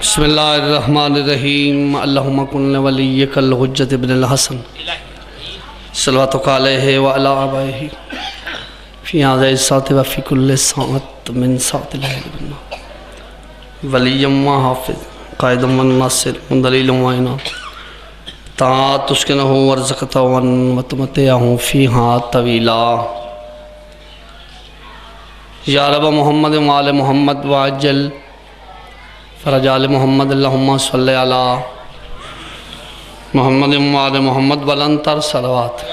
بسم اللہ الرحمن الرحیم اللہم کن ولیک الحجت ابن الحسن صلواتک علیہ وعلا آبائہ فی هذا الساعة وفی کل ساعت من ساعت الحیل بالنا ولیم و حافظ قائدم و ناصر دلیل و عینا طاعت تسکنہ ورزقتا وتمتعہ فیہا طویلا یا رب محمد وآل محمد وعجل فرجال محمد اللہم صلی علی محمد وآل محمد بلندر صلوات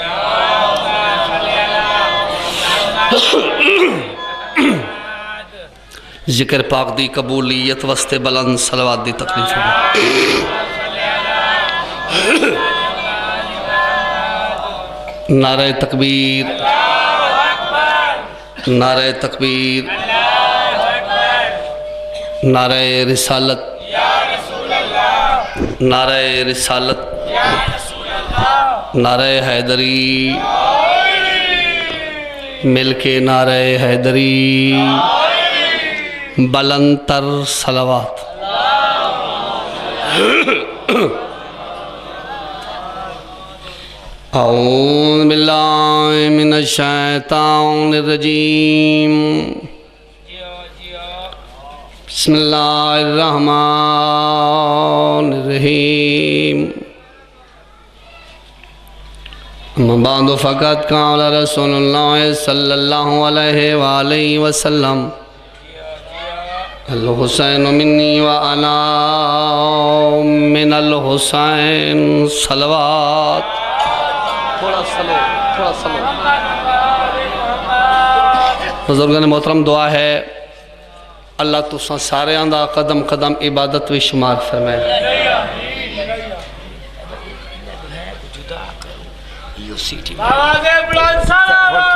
ذکر پاک دی قبولیت وسط بلند صلوات دی تکلیف نعرہ تکبیر نعرہ تکبیر نعرہ رسالت نعرہ رسالت نعرہ حیدری مل کے نعرہ حیدری بلند تر صلوات اعوذ باللہ من الشیطان الرجیم بسم اللہ الرحمن الرحیم اما بعد فقط قال رسول اللہ صلی اللہ علیہ وآلہ وسلم الحسین منی وانا من الحسین صلوات تھوڑا سلو بزرگان محترم دعا ہے اللہ تساں سارے آندہ قدم قدم عبادت و شمار فرمائے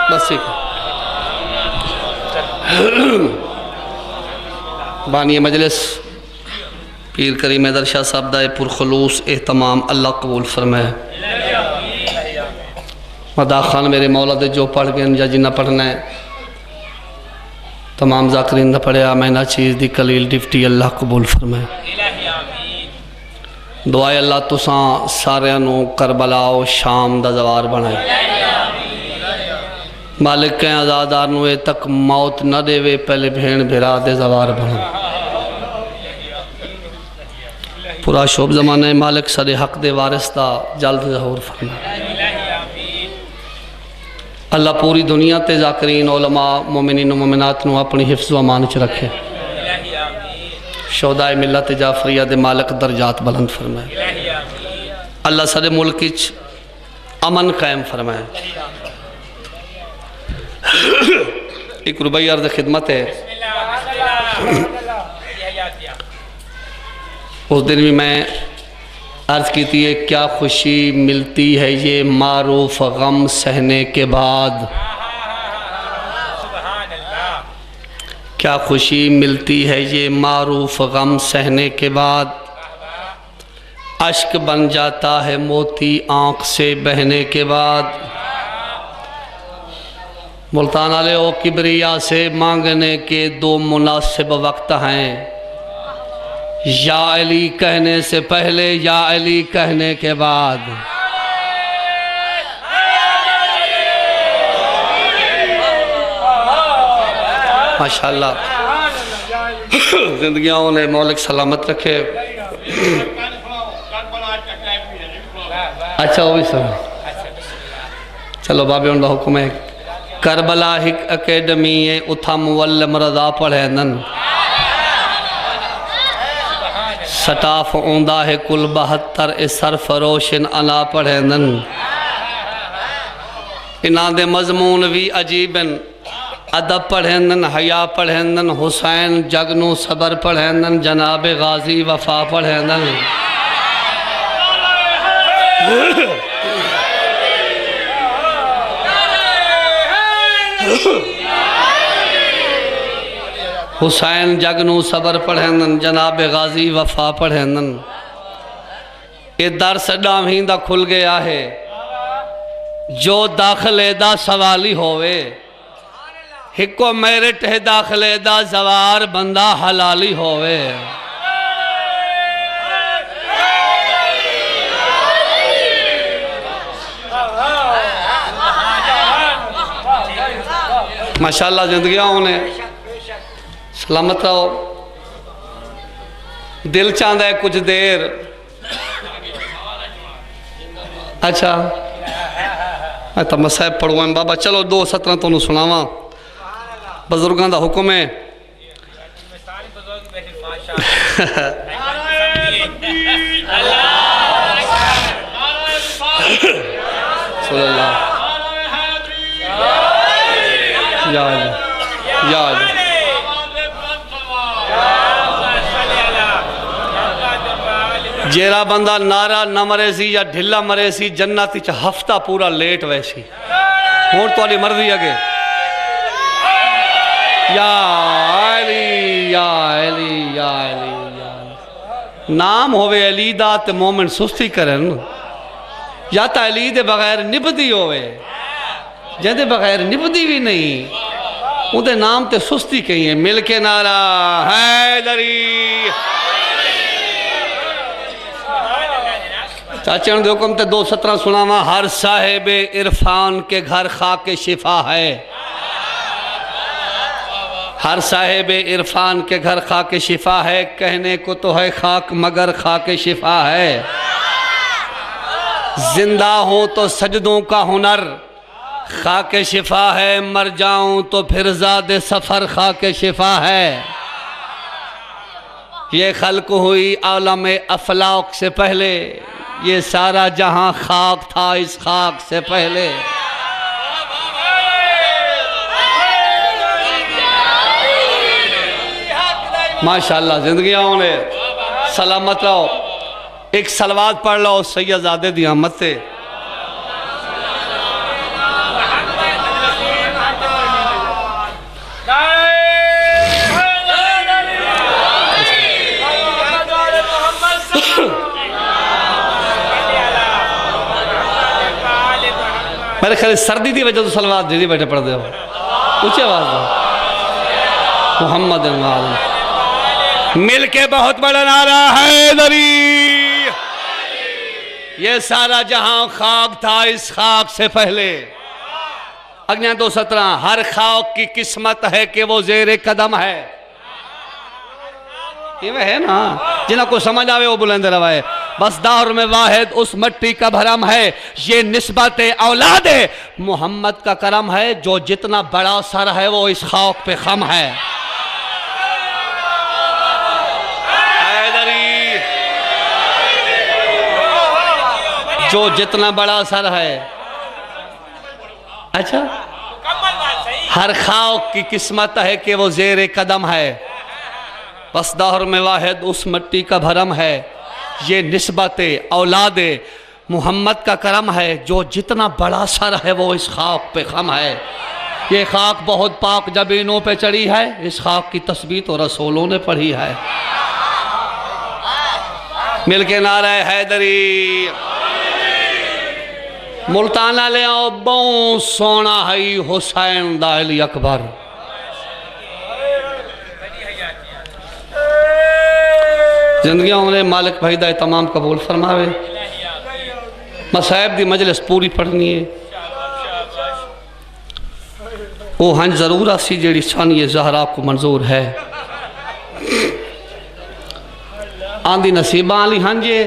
بس ایک بانی مجلس پیر کریم حیدر شاہ صاحب دائے پرخلوص اہتمام اللہ قبول فرمائے مدا خان میرے مولا دے جو پڑھ گئے یا جنہ پڑھنا ہے تمام ذاکرین نہ پڑھیا میں نہ چیز دی قلیل ڈفٹی اللہ قبول فرمائے دعائے اللہ تساں سارے انو کربلا و شام دا زوار بنائے مالک کے آزادار نوے تک موت نہ دے وے پہلے بھین بھرا دے زوار بنائے پورا شعب زمانے مالک صد حق دے وارث دا جلد ظہور فرمائے اللہ پوری دنیا تے ذاکرین علماء مومنین و مومنات نو اپنی حفظ و امان چ رکھے شہدائے ملت جعفریہ دے مالک درجات بلند فرمائے اللہ سارے ملک چ امن قائم فرمائے ایک ربعی عرض خدمت ہے اس دن بھی میں عرض کی تھی کیا خوشی ملتی ہے یہ معروف غم سہنے کے بعد کیا خوشی ملتی ہے یہ معروف غم سہنے کے بعد اشک بن جاتا ہے موتی آنکھ سے بہنے کے بعد ملتان علیہ و کبریا سے مانگنے کے دو مناسب وقت ہیں یا علی کہنے سے پہلے یا علی کہنے کے بعد ماشاءاللہ زندگیاں انہیں مولک سلامت رکھے اچھا وہ بھی سب چلو بابی ان کا حکم ہے کربلا ہک اکیڈمی اتھا مولم رضا پڑھے نن سٹاف اوندہ ہے کل 72 صرف روشن انا پڑھے نن انہاں دے مضمون بھی عجیبن ادب پڑھے نن حیا پڑھے نن حسین جگنو صبر پڑھے نن جناب غازی وفا پڑھے نن حسین جگنو صبر پڑھنن جناب غازی وفا پڑھنن یہ درس ڈامہیں دا کھل گیا ہے جو داخلے دا سوالی ہوئے ہکو میرٹ ہے داخلے دا زوار بندہ حلالی ہوئے ماشاءاللہ زندگیاں انہیں سلامت رہو. دل چاہتا ہے کچھ دیر اچھا میں تو مسائب پڑھوں ہیں بابا. چلو 2:17 تو انہوں سناواں. بزرگان دا حکم ہے. صلی اللہ یا اللہ یا اللہ. جیرا بندہ نارا نہ مرے سی یا ڈھلا مرے سی جنتی چا ہفتہ پورا لیٹ ویسی. ہون تو علی مرضی اگے یا علی یا علی یا علی یا علی. نام ہوئے علی دا تے مومن سستی کرن یا تا علی دے بغیر نبدی ہوئے جن دے بغیر نبدی بھی نہیں ان دے نام تے سستی کہیں ہے. مل کے نعرہ حیدری. چاچے ان دے حکم تے 2:17 سناواں. ہر صاحب عرفان کے گھر خاک شفا ہے. ہر صاحب عرفان کے گھر خاک شفا ہے. کہنے کو تو ہے خاک مگر خاک شفا ہے. زندہ ہوں تو سجدوں کا ہنر خاک شفا ہے. مر جاؤں تو پھر زاد سفر خاک شفا ہے. یہ خلق ہوئی عالم افلاق سے پہلے. یہ سارا جہاں خاک تھا اس خاک سے پہلے. ماشاءاللہ زندگیاں انہیں سلامت رہو. ایک صلوات پڑھ لو سید زادے دی احمد سے. میرے خیال سردی دی وجہ تو صلوات جیدی بیٹھے پڑھ دے ہو. اونچی آواز دو. محمد انوال مل کے بہت بڑا نعرہ حیدری. یہ سارا جہاں خاک تھا اس خاک سے پہلے. اگنیاں 2:17 ہر خاک کی قسمت ہے کہ وہ زیر قدم ہے. یہ وہ ہے نا جنہاں کو سمجھ آوے وہ بلند روائے. بس دور میں واحد اس مٹی کا بھرم ہے. یہ نسبت اولاد محمد کا کرم ہے. جو جتنا بڑا سر ہے وہ اس خاک پہ خم ہے. جو جتنا بڑا سر ہے. اچھا ہر خاک کی قسمت ہے کہ وہ زیر قدم ہے. بس دور میں واحد اس مٹی کا بھرم ہے. یہ نسبت اولاد محمد کا کرم ہے. جو جتنا بڑا سر ہے وہ اس خاک پہ خم ہے. یہ خاک بہت پاک جبینوں پہ چڑھی ہے. اس خاک کی تسبیح تو رسولوں نے پڑھی ہے. مل کے نعرہ حیدری. ملتانہ لے آؤ بہت سونا ہے حسین دا علی اکبر. زندگیاں انہیں مالک بھائی دا تمام قبول فرماوے. مصائب دی مجلس پوری پڑھنی ہے. وہ ہنج ضرور آسی جیڑی ثانی زہرا کو منظور ہے. آندھی نصیبہ علی ہنجے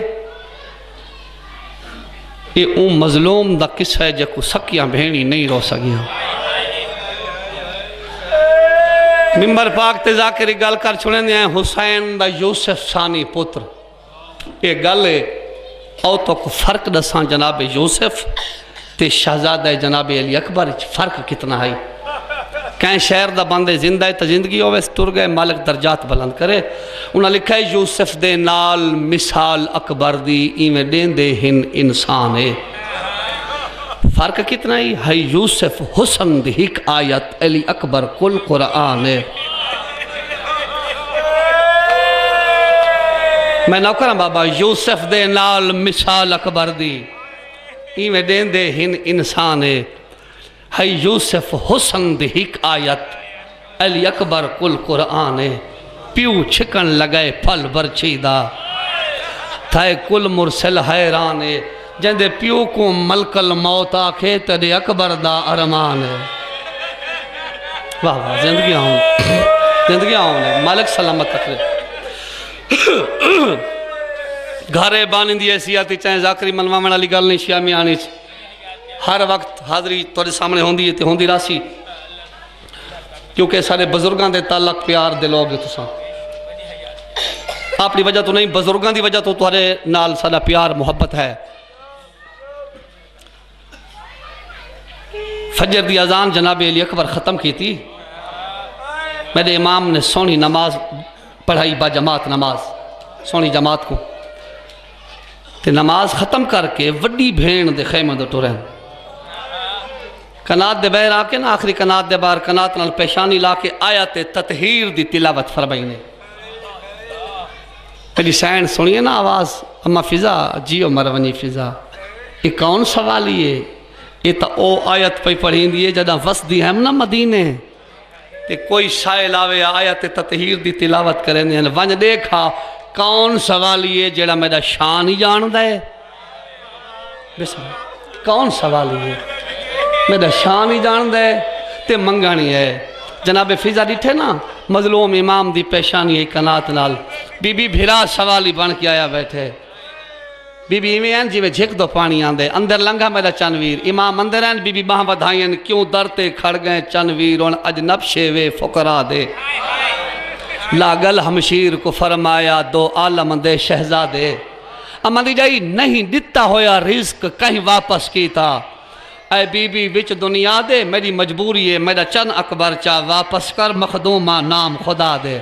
یہ اون مظلوم دا کس ہے جے کو سکیاں بھینی نہیں رو سکیاں. ممبر پاک تے ذاکری گل کر چھوڑیں دے ہیں حسین دا یوسف ثانی پتر. یہ گل ہے او تو کو فرق دساں جناب یوسف تے شہزادہ جناب علی اکبر فرق کتنا ہے. کہیں شہر دا بندے زندہ ہے تا زندگی ہوئے ٹر گئے مالک درجات بلند کرے. انہاں لکھا ہے یوسف دے نال مثال اکبر دی ایویں دین دے ہن انسان ہے. فرق کتنا ہے یوسف حسن دی ایک آیت علی اکبر کل قرآن ہے. میں نہ کرم بابا یوسف دے نال مثال اکبر دی ایویں دین دے ہن انسان ہے. ہے یوسف حسن دی ایک آیت علی اکبر کل قرآن ہے. پیو چھکن لگائے پھل برچیدہ تھائے کل مرسل حیران ہے. جندے پیو کو ملک الموت آکھے تیرے اکبر دا ارمان ہے. واہ واہ زندگی آؤں مالک سلامت تکرے گھارے بانی دی حیثیت چاہے ذاکری منوامن علی گل نہیں شیامی آنی ہر وقت حاضری توڑے سامنے ہوندی ہے تے ہوندی راسی کیونکہ سارے بزرگان دے تعلق پیار دے لوگ تو ساں اپنی وجہ تو نہیں بزرگان دی وجہ تو تمہارے نال سارا پیار محبت ہے فجر دی اذان جناب علی اکبر ختم کی تھی میرے امام نے سونی نماز پڑھائی با جماعت نماز سونی جماعت کو تے نماز ختم کر کے وڈی بھین دے خیمہ دے ٹوریں کنات دے بہر آکے نا آخری کنات دے بار کنات نال پیشانی لاکے آیت تطہیر دی تلاوت فرمائی نے پہلی سین سنیے نا آواز اما فضا جیو مرونی فضا یہ کون سوالی ہے یہ تا او آیت پہ پڑھیں دیئے جدہ وسدی ہم نا مدینے تے کوئی شائل آوے آیت تطہیر دی تلاوت کریں دیں ونج دیکھا کون سوالی ہے جڑا میرا شان ہی جان دے بسم اللہ کون سوالی ہے میرا شان ہی جان دے تے منگانی ہے جناب فضا ڈٹھے نا مظلوم امام دی پیشانی ہے کنات نال بی بی بھرا سوالی بن کے آیا بیٹھے بی بی ایمین جی میں جھک دو پانی آن دے اندر لنگا میرا چنویر امام اندر ہیں بی بی باہ بدھائیں کیوں درتے کھڑ گئے چنویر ان اجنب شیوے فقرا دے لاگل ہمشیر کو فرمایا دو عالم دے شہزادے اما دی جائی نہیں دتا ہویا رزق کہیں واپس کی تھا اے بی بی وچ دنیا دے میری مجبوری ہے میرا چن اکبر چاہ واپس کر مخدومہ نام خدا دے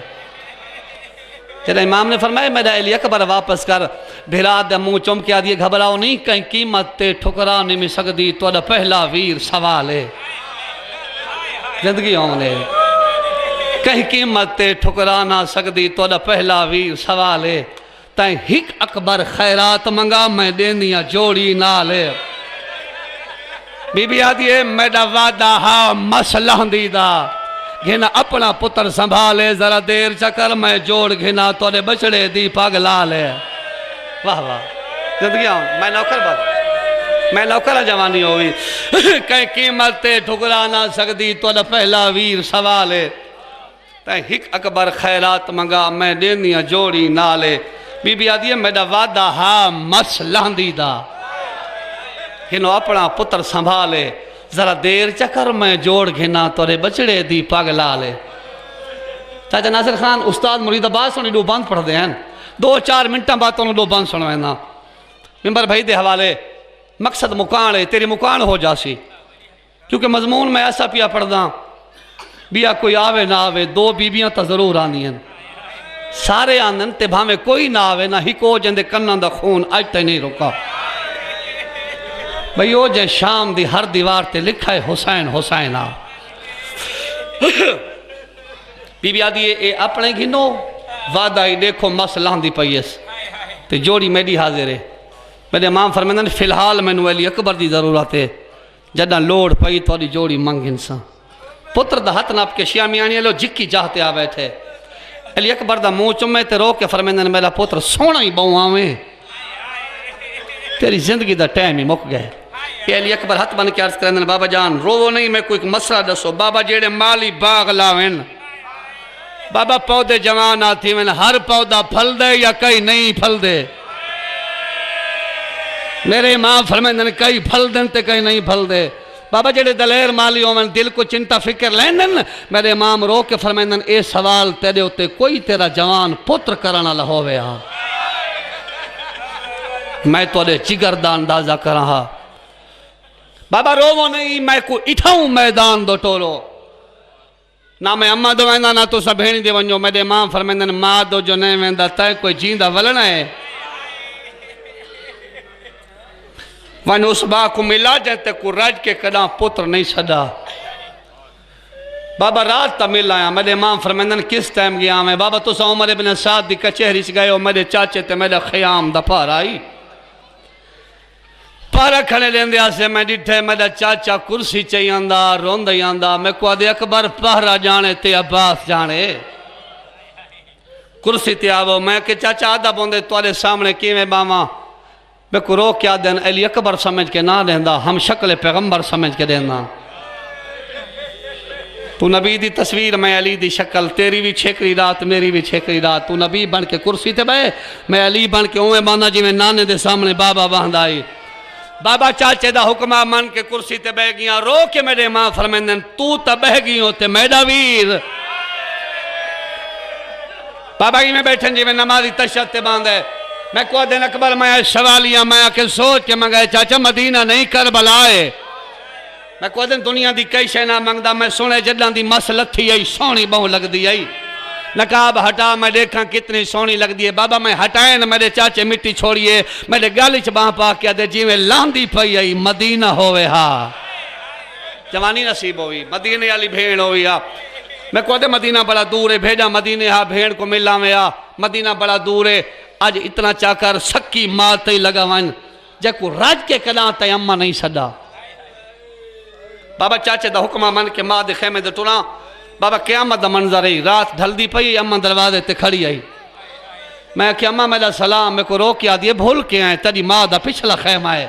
تیرے امام نے فرمایا میرا علی اکبر واپس کر بھیرا دے منہ چم کیا دیئے گھبراؤ نہیں کہیں قیمت تے ٹھکرا نہیں سکدی تو دا پہلا ویر سوال ہے زندگی ہونے کہیں قیمت تے ٹھکرا نہ سکدی تو دا پہلا ویر سوال ہے تائیں ہک اکبر خیرات منگا میں دینیا جوڑی نالے بی بی آدھی ہے میڈا وعدہ ہاں مسئلہ دیدہ گھنا اپنا پتر سنبھالے ذرا دیر چکر میں جوڑ گھنا توڑے بچڑے دی پاگلا لے واہ واہ زندگی آؤں میں نوکر جوانی ہوئی کہیں قیمت تے ٹھکرا نہ سکدی توڑا پہلا ویر سوالے تائیں ہک اکبر خیرات منگا میں دینیا جوڑی نالے بی بی آدھی ہے میڈا وعدہ ہاں مسئلہ دیدہ گھنو اپنا پتر سنبھالے ذرا دیر چکر میں جوڑ گھنا توڑے بچڑے دی پاگلا لے چاچا ناصر خان استاد مرید عباس انہیں دو بند پڑھ دے ہیں 2-4 منٹاں بات انہوں دو بند سنویں نا ممبر بھائی دے حوالے مقصد مکان ہے تیری مکان ہو جاسی کیونکہ مضمون میں ایسا پیا پڑھ دا بیا کوئی آوے نہ آوے 2 بیبیاں تا ضرور آنی ہیں سارے آنن تے بھامے کوئی نہ آوے نہ ہی کو جندے کنن دا خون آج تے نہیں رکا بھئی او جے شام دی ہر دیوار تے لکھا ہے حسین حسین آ بی بی آدھی اے اپنے گھنو وعدہ ہی دیکھو مسئلہ دی پئیس تے جوڑی میڈی حاضر ہے میرے امام فرمیندن فی الحال میں نو علی اکبر دی ضرورت ہے جدہ لوڑ پئی تو دی جوڑی منگ انسان پتر دا ہتھ ناپ کے شیامی آنی لو جکی جاہتے آ بیٹھے علی اکبر دا منہ چمے تے رو کے فرمیندن میرا پتر سونا ہی بہو آویں تیری زندگی دا ٹائم ہی مک گئے کہ علی اکبر ہتھ بن کے عرض کرنے بابا جان رو نہیں میں کوئی مسئلہ دسو بابا جیڑے مالی باغ لاویں بابا پودے جوان آتی میں ہر پودا پھل دے یا کئی نہیں پھل دے میرے امام فرمائیں کئی پھل دیں تے کئی نہیں پھل دے بابا جیڑے دلیر مالی ہو میں دل کو چنتا فکر لیندن میرے امام رو کے فرمائیں اے سوال تیرے ہوتے کوئی تیرا جوان پتر کرنا لہوے ہاں میں تو دے چگر دا اندازہ کر رہا بابا رو نہیں میں کو اٹھاؤں میدان دو ٹولو نہ میں اممہ دو ویندہ نہ تو سبھینی دے ونجو میرے امام فرمیندن ماں دو جو نہیں ویندہ تائے کوئی جیندہ ولنا ہے وان اس با کو ملا جاتے کو رج کے کڑا پتر نہیں صدا بابا رات تا مل آیا میرے امام فرمیندن کس ٹائم گیا میں بابا تو سا عمر ابن سعد دی کچہری سے گئے ہو میرے چاچے تے میرے خیام دا پار آئی پارا کھنے لیندے آسے میں ڈٹھے میرا چاچا کرسی چاہی آندہ روندہ ہی آندہ میں کو آدھے اکبر پہرا جانے تے عباس جانے کرسی تے آوو میں کہ چاچا آدھا بوندے توارے سامنے کیویں باما میں کو رو کیا دین علی اکبر سمجھ کے نہ دیندہ ہم شکل پیغمبر سمجھ کے دیندہ تو نبی دی تصویر میں علی دی شکل، تیری بھی چھیکری رات میری بھی چھیکری رات، تو نبی بن کے کرسی تے بے میں علی بن کے اوے باندھا جی میں نانے دے سامنے بابا باندھا آئی، بابا چاچے دا حکمہ من کے کرسی تے بے گیاں، رو کے میرے ماں فرمیندن تو تا بہ گیوں تے میڈا ویر بابا جی میں بیٹھن جی میں نمازی تشہد تے باندھے، میں کو دن اکبر میں سوالیاں میں آکے سوچ کے منگائے چاچا مدینہ نہیں کربلا ہے، میں کو دن دنیا دی کئی شے نہ منگدا، میں سنے جداں دی مس لتھی آئی سونی بہو لگ دی آئی، نقاب ہٹا میں دیکھاں کتنی سونی لگ دی ہے، بابا میں ہٹائیں میرے چاچے مٹی چھوڑیے، میرے گالچ باں پا کیا دے جی میں لاندی پئی آئی مدینہ ہوئے ہاں، جوانی نصیب ہوئی، مدینہ علی بھیڑ ہوئی ہاں، میں کو دے مدینہ بڑا دور ہے، بھیجا مدینہ ہاں بھیڑ کو ملا میں ہاں، مدینہ بڑا دور ہے، آج اتنا چاکر سکی ماں تے لگا وائن، جے کو راج کے کلام تے اممہ نہیں صدا، بابا چاچے دا حکمہ من کے ماں دے خیمے دے ٹونا، بابا قیامت دا منظر ہے، رات ڈھل دی پئی اممہ دروازے تے کھڑی آئی، میں کہ اممہ میرا سلام، میں کو رو کے آدھی بھول کے آئے، تیری ماں دا پچھلا خیمہ ہے،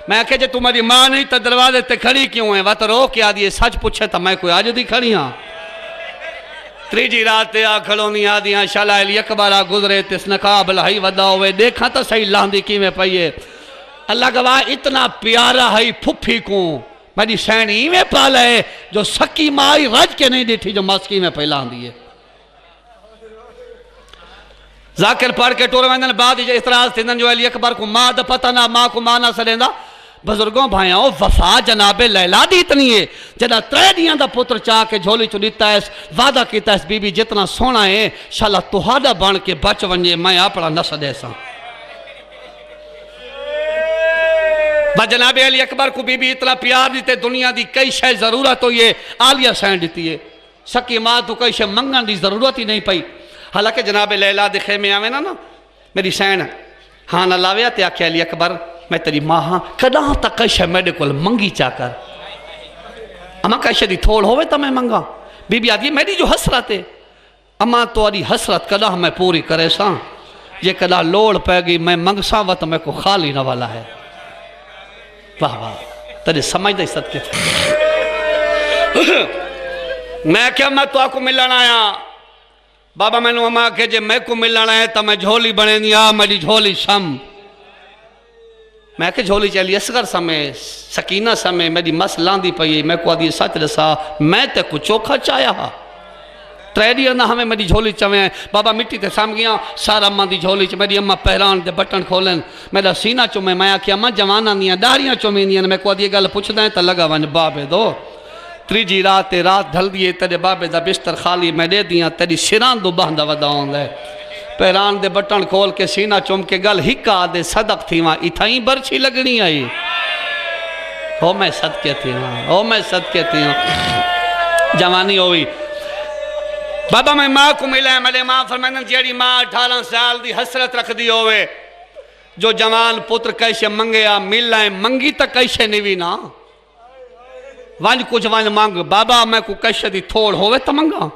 میں کہ جے تمہاری ماں نہیں تا دروازے تے کھڑی کیوں ہے، وقت رو کے آدھی سچ پوچھے تا میں کوئی آج دی کھڑی ہاں، تریجی رات تے آ کھڑونی آدھیاں شالہ علی اکبرہ گزرے تس نقاب لہائی ودا ہوئے، دیکھا تا صحیح لاندی کی میں پئیے، اللہ گواہ اتنا پیارا ہے پھپھی کوں، میری سینی میں پالا ہے جو سکی مائی رج کے نہیں دیٹھی جو مسکی میں پہلان دیئے، ذاکر پڑھ کے ٹورے میں بعد جو اعتراض تھے جو علی اکبر کو ماں دا پتہ نہ ماں کو ماں نہ سلیندہ، بزرگوں بھائیاں وفا جناب لیلا دی اتنی ہے، جدہ ترے دیاں دا پتر چاہ کے جھولی چلیتا ہے، وعدہ کیتا ہے بی بی جتنا سونا ہے، شاءاللہ تہاڈا بن کے بچ ونجے میں اپنا نسل ایسا، جناب علی اکبر کو بی بی اتنا پیار دیتے، دنیا دی کئی شے ضرورت ہوئی ہے، آلیہ سین دیتی ہے، سکی ماں تو کئی شے منگن دی ضرورت ہی نہیں پئی، حالانکہ جناب لیلا دے خیمے آوے نا میری سین ہاں نہ لاویا تے آکھے علی اکبر میں تیری ماں ہاں کداں تک کئی شے میڈے کول منگی چاہ کر، اما کئی شے دی تھوڑ ہوئے تا میں منگا، بی بی آدھی میری جو حسرت ہے، اما تو آدھی حسرت کداں میں پوری کرے ساں، یہ کداں لوڑ پہ گئی میں منگ ساں وقت میں کو خالی نہ والا ہے، واہ واہ تیرے سمجھ دے صدقے میں کیا میں تو آکو ملن آیا، بابا میں نو اما کہ جے میں کو ملن آیا تا میں جھولی بنے دیا، میری جھولی شم، میں کہ جھولی چلی اصغر سمے سکینہ سمے میری مس لاندی پئی، میں کو آدھی سچ رسا میں تے کو چوکھا چایا ہاں، تریڈی نہ ہمیں میری جھولی چویں، بابا مٹی تے سام گیا، سارا اماں دی جھولی چ میری اماں پہران دے بٹن کھولن، میرا سینہ چومیں، میں آکھیا اماں جوانہ دیاں داڑیاں چومیں دیاں، میں کو آدھی گل پوچھ دیں تا لگا ون بابے دو، تریجی رات ڈھل دیئے تیرے بابے دا بستر خالی میں دے دیاں، تیری سران دو باندھا ودا ہوندہ ہے، پہران دے بٹن کھول کے سینہ چوم کے گل ہکا دے صدق تھی وہاں اتھائیں برچی لگنی آئی، او میں صدقے تھی ہوں، او میں صدقے تھی ہوں، جوانی ہوئی، بابا میں ماں کو ملا ہے، میرے ماں فرمائنن جیڑی ماں 18 سال دی حسرت رکھ دی ہوئے، جو جوان پتر کیسے منگیا ملائیں منگی تا کیسے نوی نا، وانج کچھ وانج مانگ، بابا میں کو کیسے دی تھوڑ ہوئے تا منگا،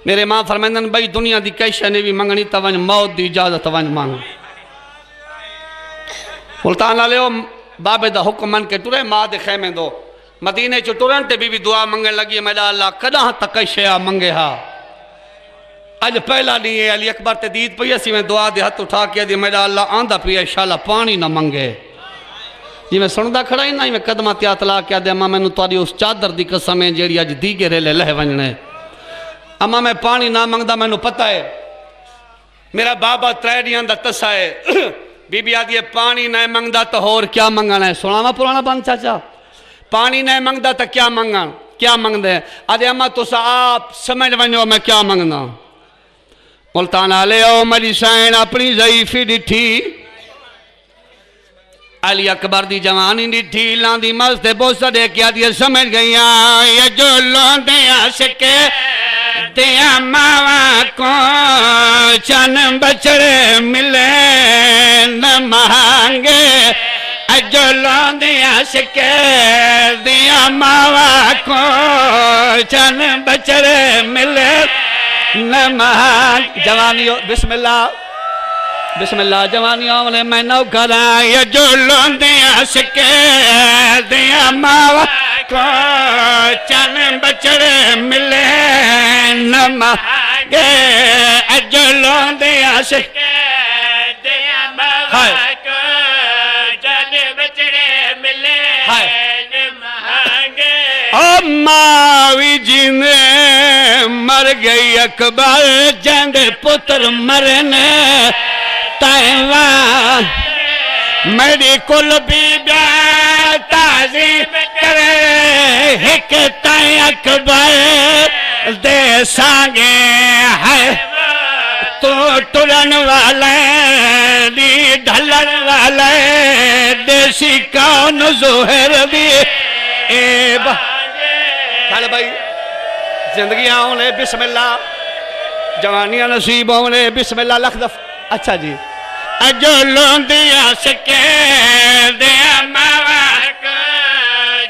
میرے ماں فرمائنن بھئی دنیا دی کیسے نوی منگنی تا وانج موت دی اجازت وانج مانگ، ملتان آلیو بابے دا حکم من کے ٹورے ماں دے خیمے دو، مدینے چو ٹورن تے بی دعا منگن لگی، میرا اللہ کداں تا کیسے آ منگے ہاں، آج پہلا نہیں ہے علی اکبر تے دید پئی اسی میں دعا دے ہاتھ اٹھا کے دی میرا اللہ آندہ پئی انشاءاللہ پانی نہ منگے، جی میں سندہ کھڑا ہی نہیں میں قدمہ تیاتلا کیا دے اما میں نو تواری اس چادر دی قسم ہے جیڑی آج دیگے رے لے لہ ونجنے، اما میں پانی نہ منگدہ میں نو پتہ ہے، میرا بابا تریڈیاں دا تسا ہے، بی بی آدھی ہے پانی نہ منگدہ تو اور کیا منگنا ہے، سناما پرانا بند چاچا، پانی نہ منگدہ تو کیا منگنا، کیا منگ دے، آدھے اما تو سا آپ سمجھ ونجو میں کیا منگنا، ملتان آلے او میری سائن اپنی ضعیفی ڈٹھی، علی اکبر دی جوانی ڈٹھی لاندی مست بوسہ دے کیا دیا سمجھ گئیا، یہ جو لوندیا سکے دیا ماوا کو چن بچڑے ملے نہ مانگے، جو لوندیا سکے دیا ماوا کو چن بچڑے ملے نمان جوانی بسم اللہ بسم اللہ جوانی آمنے میں نو کھرائیں جو لوندیاں سکے دیا ماوا کو چن بچڑے ملے نہ مانگے اجلوں دیا سکے دیا بابا کو چن بچڑے ملے نہ مانگے ماوی جی نے مر گئی اکبر جند پتر مرنے تائیوان میری کل بی بیا تعظیم کرے ایک تائیں اکبر دے سانگے ہے تو ٹرن والے دی ڈھلن والے دیسی کون زہر دی اے کھڑ بھائی زندگیاں ہونے بسم اللہ جوانیاں نصیب ہونے بسم اللہ لکھ دف اچھا جی اجلوں دیا سکے دیا ماوا کو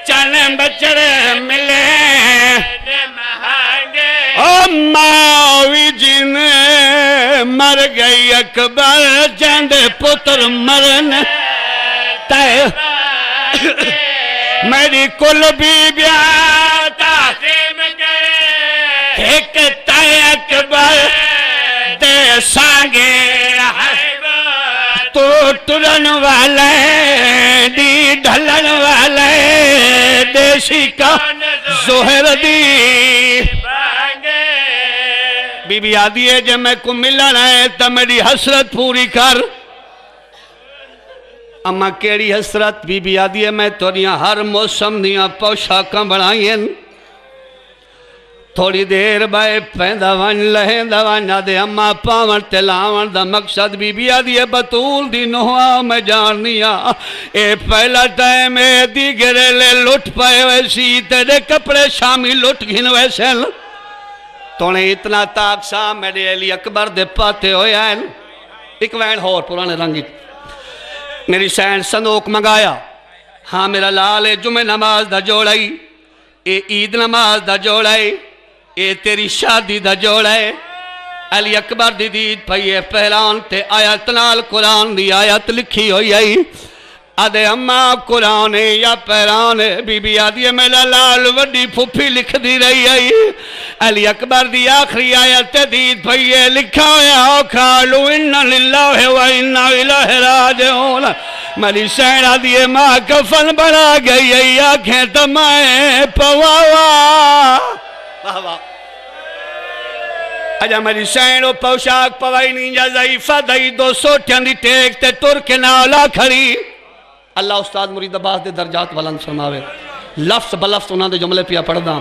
چن بچڑے ملے او ماوی جی نے مر گئی اکبر جند پتر مرن تائے میری کل بی بیا تعظیم کرے ایک تائے اکبر دے سانگے تو ٹرن والے دی ڈھلن والے دیسی کا زہر دی بی بی آدھی ہے جب میں کو ملن ہے تا میری حسرت پوری کر اما کیڑی حسرت بی بی آدھی ہے میں توڑیاں ہر موسم دیاں پوشاکاں بڑھائیں تھوڑی دیر بائے پیندہ ون لہندہ ون دے اما پاون تلاون دا مقصد بی بی آدھی ہے بطول دی نوہا میں جاننیا اے پہلا ٹائم اے دی گرے لے لٹ پائے ویسی تیرے کپڑے شامی لٹ گھن ویسے تونے اتنا تاک سا میرے علی اکبر دے پاتے ہوئے ہیں ایک وین ہور پرانے رنگی میری سین صندوق منگایا ہاں میرا لال جمعہ نماز دا جوڑائی اے عید نماز دا جوڑائی اے تیری شادی دا جوڑائی علی اکبر دی دید پہیے پہلان تے آیت نال قرآن دی آیت لکھی ہوئی آئی آدھے اماں قرآن یا پہلان بی بی آدھے میرا لال وڈی پھوپی لکھ دی رہی آئی علی اکبر دی آخری آیت دید پہیے لکھا ہویا کھالو انہا للہ و انہا الہ راجعون میری سینہ دیئے ماں کفن بنا گئی ای آنکھیں تمہیں پواوا اجا میری سینہ پوشاک پوائی نینجا ضعیفہ دائی 200 ٹھیاں دی ٹیک تے ترک نالا کھڑی اللہ استاد مرید عباس دے درجات والن فرماوے لفظ بلفظ انہاں دے جملے پیا پڑھ دا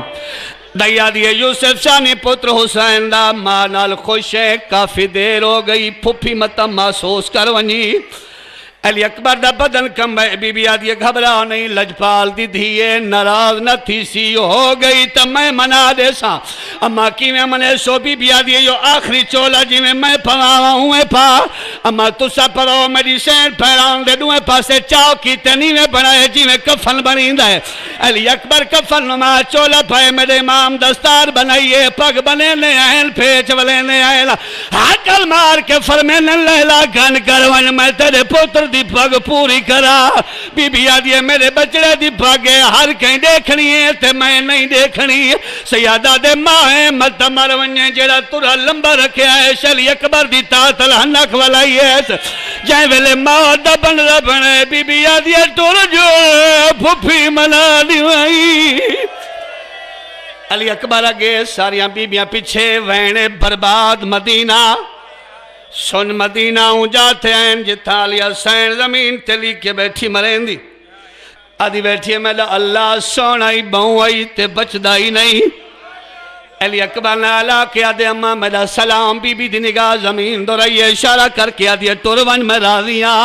دیا دیئے یوسف شانی پتر حسین دا ماں نال خوش ہے کافی دیر ہو گئی پھوپھی متا محسوس کر ونی علی اکبر دا بدن کم ہے بی بی آدھی گھبرا نہیں لجپال دی دھیے ناراض نہ تھی سی ہو گئی تا میں منا دے سا اما کی میں منے سو بی بی آدھی جو آخری چولا جی میں پھواوا ہوں پا اما تسا پڑھو میری سین پھیران دے دوئے پاسے چاو کی تنی میں بنائے جی میں کفن بنیندہ ہے علی اکبر کفن نما چولا پھائے میرے امام دستار بنائیے پگ بنے نے آئین پیچ والے نے آئین حقل مار کے فرمینے لیلا گن کرون میں تیرے پتر دی پگ پوری کرا بی بی آدھی میرے بچڑے دی پگ ہر کہیں دیکھنی ہے تے میں نہیں دیکھنی سیادہ دے ماہیں مت مرونیں جیڑا ترہ لمبا رکھے آئے شلی اکبر دی تاتل ہنک والائی ہے جائیں ویلے ماں دبن ربنے بی بی آدھی تر جو پھوپھی منا دیوائی علی اکبر آگے ساریاں بیبیاں پیچھے وینے برباد مدینہ سن مدینہ ہوں جاتے ہیں جتا لیا سین زمین تلی کے بیٹھی مرین دی آدھی بیٹھی ہے میں اللہ سونائی بہوائی تے بچدائی نہیں علی اکبر نالا کیا دے اممہ میرا سلام بی بی دی نگاہ زمین دو رہی ہے اشارہ کر کیا دیا ترون میں راضیاں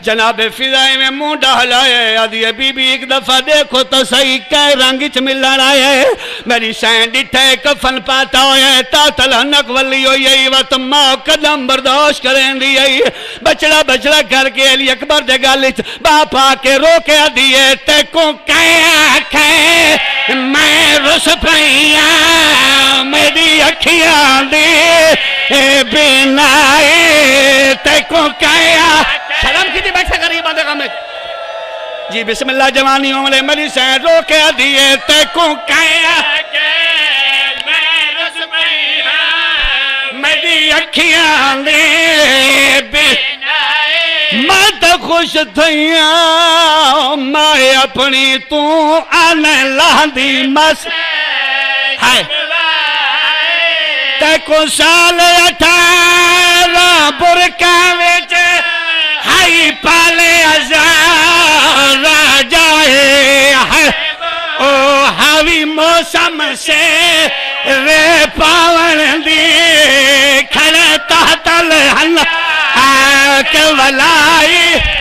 جناب فضائی میں مونڈا ہلائے آدھی بی بی ایک دفعہ دیکھو تو صحیح کئی رنگچ ملن آئے میری سین ڈٹھے کفن پاتا ہوئے تاتل ہنک ولی ہوئی ہے وقت ماں قدم برداشت کریں دی ہے بچڑا بچڑا کر کے علی اکبر دے گالچ باپا کے روکے دیئے تے کو کہے میں رس پہیاں میری اکھیاں دی بینائی تے کو کہیا شرم کی دی بیٹھے غریب آدھے غمت جی بسم اللہ جوانی عمر مری سین رو کے دیئے تے کو کہیا میری اکھیاں دے میں تو خوش تھیاں میں اپنی تو آنے لاندی مس تے کو سال 18 برکہ وچ ہائی پالے ہزار جائے او ہاوی موسم سے رے پاون دی کھڑے تحت الحل آکے ولائی